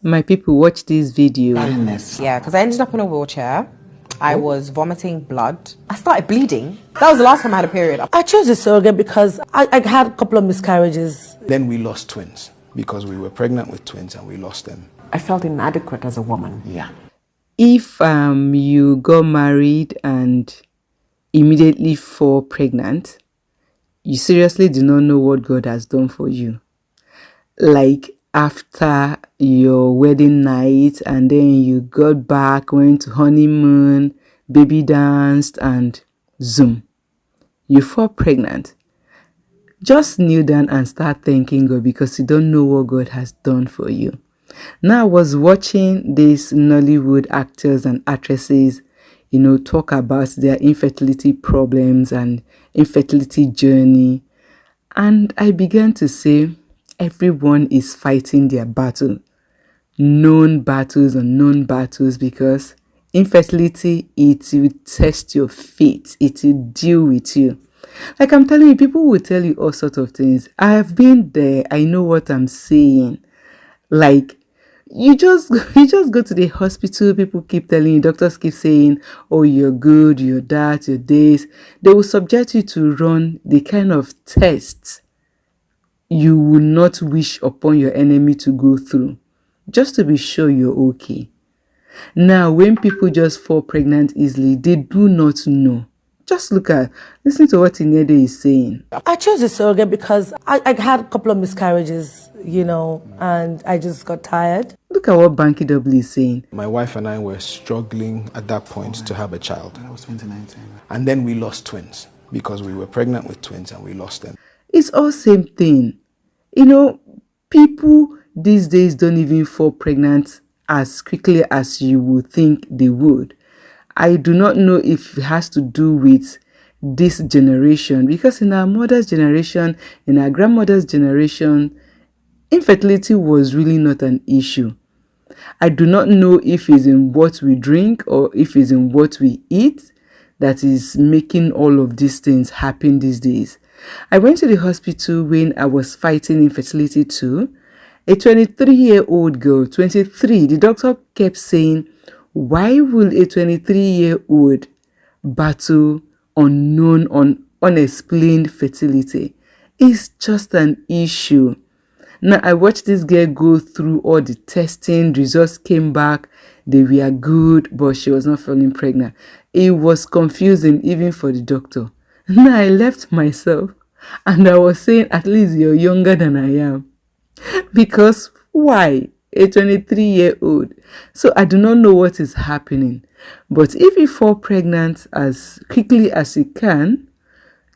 My people, watch this video. Yeah, because I ended up in a wheelchair. I was vomiting blood. I started bleeding. That was the last time I had a period. I chose a surrogate because I had a couple of miscarriages. Then we lost twins because we were pregnant with twins and we lost them. I felt inadequate as a woman. Yeah. If you got married and immediately fall pregnant, you seriously do not know what God has done for you. Like after your wedding night and then you got back, went to honeymoon, baby danced and zoom, you fall pregnant. Just kneel down and start thanking God because you don't know what God has done for you. Now I was watching these Nollywood actors and actresses, talk about their infertility problems and infertility journey. And I began to say, everyone is fighting their battle. Known battles, unknown battles, because infertility, it will test your faith. It will deal with you. Like I'm telling you, people will tell you all sorts of things. I have been there. I know what I'm saying. Like, you just go to the hospital, people keep telling you, doctors keep saying, oh, you're good, you're that, you're this. They will subject you to run the kind of tests you will not wish upon your enemy to go through, just to be sure you're okay. Now, when people just fall pregnant easily, they do not know. Just listen to what Inedo is saying. I chose a surrogate because I had a couple of miscarriages, and I just got tired. Look at what Bankyw is saying. My wife and I were struggling at that point to have a child. That was 2019. And then we lost twins because we were pregnant with twins and we lost them. It's all same thing. People these days don't even fall pregnant as quickly as you would think they would. I do not know if it has to do with this generation, because in our mother's generation, in our grandmother's generation, infertility was really not an issue. I do not know if it's in what we drink or if it's in what we eat that is making all of these things happen these days. I went to the hospital when I was fighting infertility too. A 23-year-old girl, 23, the doctor kept saying, why will a 23-year-old battle unexplained fertility? It's just an issue. Now, I watched this girl go through all the testing, results came back, they were good, but she was not falling pregnant. It was confusing even for the doctor. Now, I left myself and I was saying, at least you're younger than I am. Because why? A 23-year-old. So I do not know what is happening. But if you fall pregnant as quickly as you can,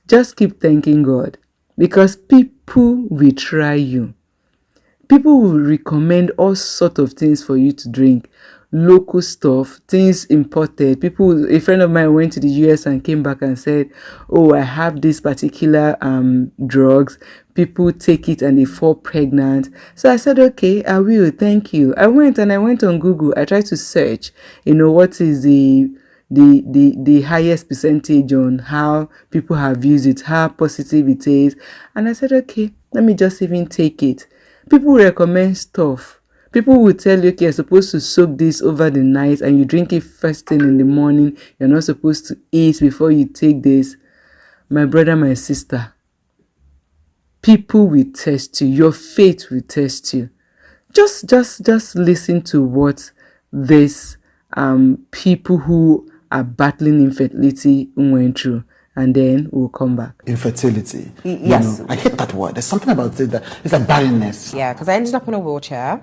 just keep thanking God. Because people will try you. People will recommend all sorts of things for you to drink. Local stuff, things imported. A friend of mine went to the US and came back and said, oh, I have this particular drugs. People take it and they fall pregnant. So I said, okay, I will, thank you. I went on Google. I tried to search, what is the highest percentage on how people have used it, how positive it is. And I said, okay, let me just even take it. People recommend stuff. People will tell you, okay, you're supposed to soak this over the night and you drink it first thing in the morning. You're not supposed to eat before you take this. My brother, my sister, people will test you. Your faith will test you. Just listen to what these people who are battling infertility went through. And then we'll come back. Infertility. Yes. I hate that word. There's something about it that it's like barrenness. Yeah, because I ended up in a wheelchair.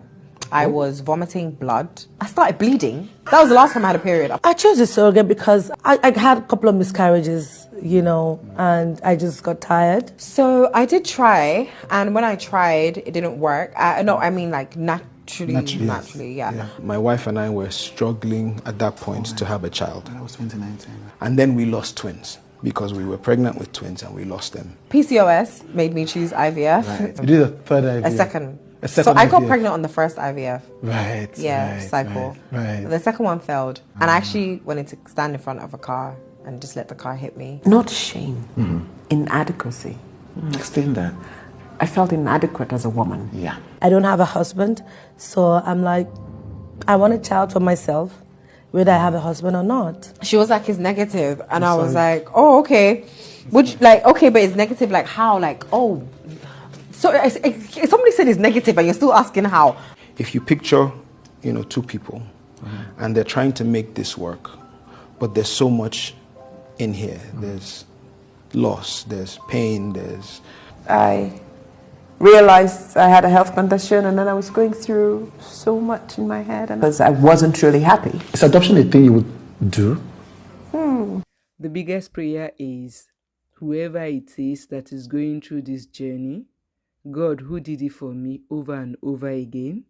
I was vomiting blood. I started bleeding. That was the last time I had a period. I chose a surrogate because I had a couple of miscarriages, and I just got tired. So I did try, and when I tried, it didn't work. Naturally, yeah. My wife and I were struggling at that point to have a child. That was 2019. And then we lost twins because we were pregnant with twins and we lost them. PCOS made me choose IVF. Right. You did a third IVF? A second. So I got pregnant on the first IVF. Right. Cycle. Right. The second one failed. And I actually wanted to stand in front of a car and just let the car hit me. Not shame, inadequacy. Explain that. I felt inadequate as a woman. Yeah. I don't have a husband, so I'm like, I want a child for myself, whether I have a husband or not. She was like, it's negative. And I was like, oh, okay. Which, like, okay, but it's negative, like, how? Like, oh. So somebody said it's negative and you're still asking how. If you picture, two people and they're trying to make this work, but there's so much in here. There's loss, there's pain, I realized I had a health condition, and then I was going through so much in my head, and because I wasn't truly happy. Is adoption a thing you would do? The biggest prayer is whoever it is that is going through this journey, God, who did it for me over and over again,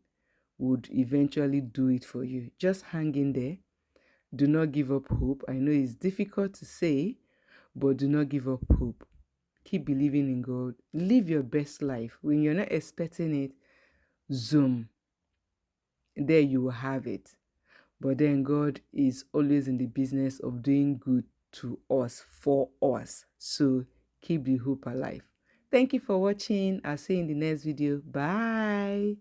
would eventually do it for you. Just hang in there. Do not give up hope. I know it's difficult to say, but do not give up hope. Keep believing in God. Live your best life. When you're not expecting it, zoom. There you will have it. But then God is always in the business of doing good to us, for us. So keep the hope alive. Thank you for watching. I'll see you in the next video. Bye.